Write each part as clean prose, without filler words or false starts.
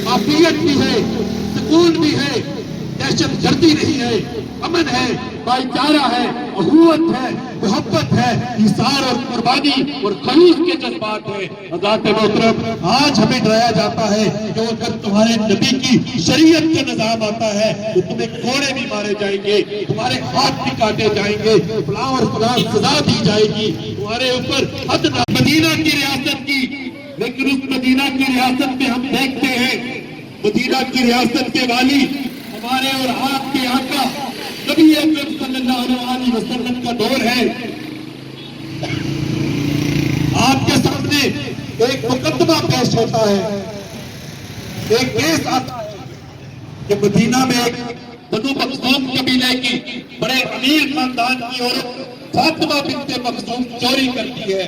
आफियत भी है, सुकून भी है, दहशत गर्दी नहीं है, अमन है, भाईचारा है, अखुवत है, मोहब्बत है, इसार और कुर्बानी और खलूस के जज्बात है। हज़रात मोहतरम, आज हमें डराया जाता है कि अगर तुम्हारे नबी की शरीयत का निजाम आता है तो तुम्हें कोड़े भी मारे जाएंगे, तुम्हारे हाथ भी काटे जाएंगे, फलां और फलां सजा दी जाएगी, तुम्हारे ऊपर हद मदीना की रियासत की। लेकिन उस मदीना की रियासत में हम देखते हैं, मदीना की रियासत के वाली हमारे और आपके आका नबी अकरम सल्लल्लाहु अलैहि वसल्लम का दौर है। आपके सामने एक मुकदमा पेश होता है, एक केस आता है कि मदीना में एक बनु मखज़ूम कबीले की बड़े अमीर खानदान की औरत फातिमा बिन्ते मखज़ूम चोरी करती है।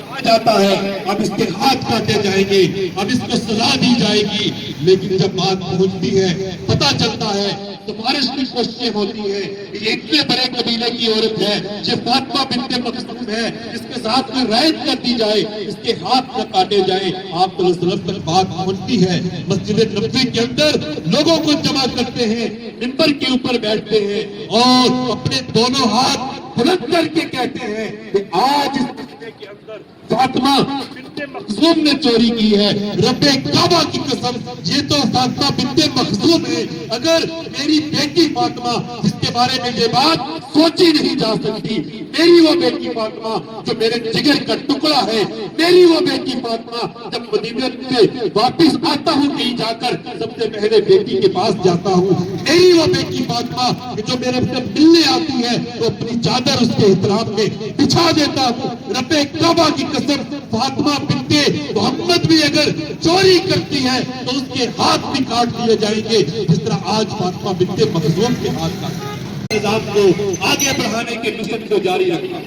कहा जाता है अब इसके हाथ काटे जाएंगे, अब इसको सजा दी जाएगी। लेकिन जब बात पहुंचती है, पता चलता है, सिफारिश की कोशिशें होती है, ये इतने बड़े कबीले की औरत है, ये फातिमा बिन्ते मखज़ूम है, इसके साथ में रैयत कर दी जाए, इसके हाथ न काटे जाए। आप तक बात पहुंचती है, मस्जिद नबवी के अंदर लोगों को जमा करते हैं, मिंबर के ऊपर बैठते हैं और अपने दोनों हाथ बुलंद करके कहते हैं कि आज इस मस्जिद के अंदर फातिमा बिन्ते मखज़ूम ने चोरी की है। रब्बे काबा की कसम, ये तो फातिमा बिन्ते मखज़ूम है। अगर मेरी बेटी फातिमा, जिसके बारे में ये बात सोची नहीं जा सकती, मेरी वो बेटी फातिमा जो मेरे जिगर का टुकड़ा है, मेरी वो बेटी फातिमा जब मदीना से वापिस आता हूँ कहीं जाकर सबसे पहले बेटी के पास जाता हूँ, मेरी वो बेटी फातिमा जो मेरे से मिलने आती है तो अपनी चादर उसके एहतराम में बिछा देता हूँ। रब्बे काबा की कसम, फातिमा बिन्ते मोहम्मद भी अगर चोरी करती है तो उसके हाथ भी काट दिए जाएंगे, जिस तरह आज फातिमा बिन्ते मखज़ूम के हाथ काटे। निजाम को आगे बढ़ाने के मिशन को जारी रखा।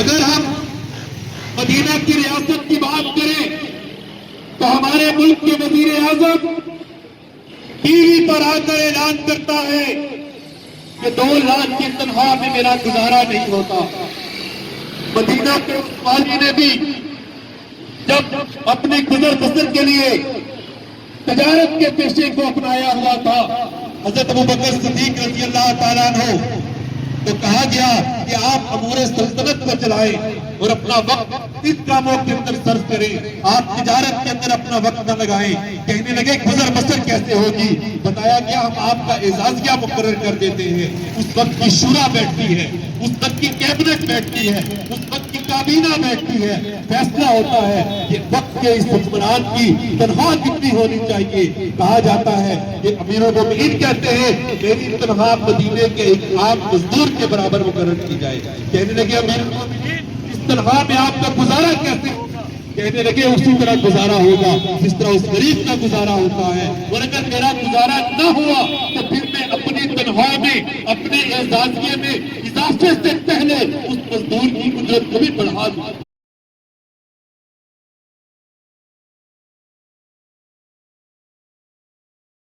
अगर हम मदीना की रियासत की बात करें तो हमारे मुल्क के वजीर आजम टीवी पर आकर ऐलान करता है कि 2 लाख की तनख्वाह में मेरा गुजारा नहीं होता। मदीना के वाली ने भी जब अपने गुजर बसर के लिए तजारत के पेशे को अपनाया हुआ था, हज़रत अबू बकर सिद्दीक रज़ी अल्लाह ताला अन्हु तो कहा गया कि आप अमूर सल्तनत को चलाएं और अपना वक्त इस कामों के अंदर सर्व करें, आप तिजारत के अंदर अपना वक्त न लगाएं। कहने लगे गुजर बसर कैसे होगी? बताया गया हम आपका एजाज़िया मुकर्रर कर देते हैं। उस वक्त की शूरा बैठती है, उस वक्त की कैबिनेट बैठती है, उस वक्त की काबीना बैठती है, फैसला होता है कि वक्त के इस हुक्मरान की तनख्वाह कितनी होनी चाहिए। कहा जाता है कि अमीरुल मोमिनीन कहते हैं मेरी तनख्वाह मदीने के एक आम मजदूर के बराबर मुकर्रर की जाए। कहने लगे अमीरुल मोमिनीन इस तनख्वाह में आपका गुजारा कैसे होगा? कहने लगे उसी तरह गुजारा होगा जिस तरह उस गरीब का गुजारा होता है, और अगर मेरा गुजारा न हुआ तो फिर मैं अपनी तनख्वाह में, अपने एजाज़िये में इजाफे से पहले उस मजदूर की उजरत को भी बढ़ा दूं।